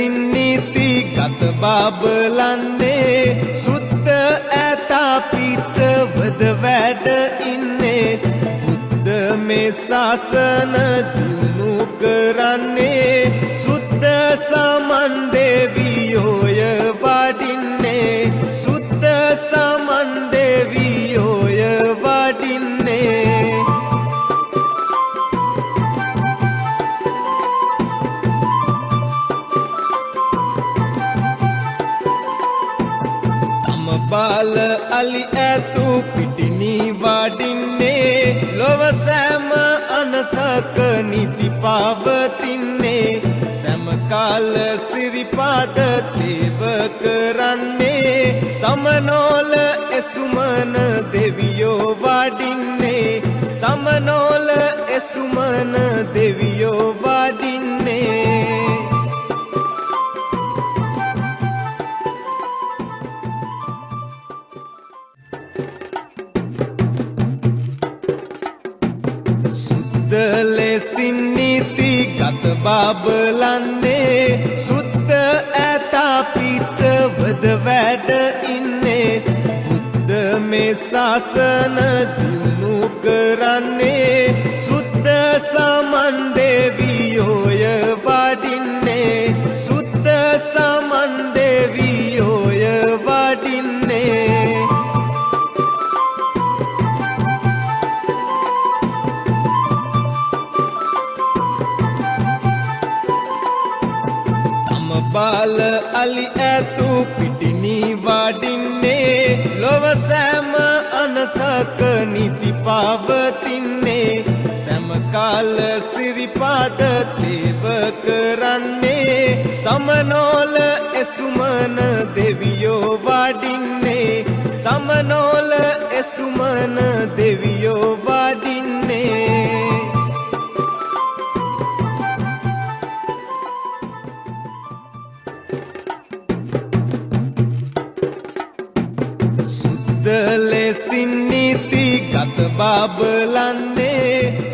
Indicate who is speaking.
Speaker 1: ලෙසින් නීති ගත බබලන්නේ සුද්ධ ඇතා පිටවද වැඩ ඉන්නේ බුද්ධ මේ ශාසන දිනු කරන්නේ සුද්ධ සමන් දෙවියෝය වඩින්නේ සුද්ධ සමන් දෙවියෝය වඩින්නේ බාල අලි ඇතු පිටිනි වඩින්නේ ලොව සෑම අනසක නිති පවතින්නේ සෑම කාල සිරිපාද තේව කරන්නේ සමනෝල එසුමන දෙවියෝ වඩින්නේ සමනෝල එසුමන දෙවියෝ වඩින්නේ ලෙසින් නීති ගත බබලන්නේ සුද්ධ ඇතා පිටවද වැඩ ඉන්නේ බුද්ධ මේ ශාසන දිනු කරන්නේ සුද්ධ සමන් දෙවියෝය වඩින්නේ සුද්ධ සමන් දෙවියෝය වඩින්නේ බාල අලි ඇතු පිටිනි වඩින්නේ ලොව සෑම අනසක නිති පවතින්නේ සෑම කාල සිරිපාද තේව කරන්නේ සමනෝල එසුමන දෙවියෝ වඩින්නේ සමනෝල එසුමන දෙවියෝ වඩින්නේ ලෙසින් නීති ගත බබලන්නේ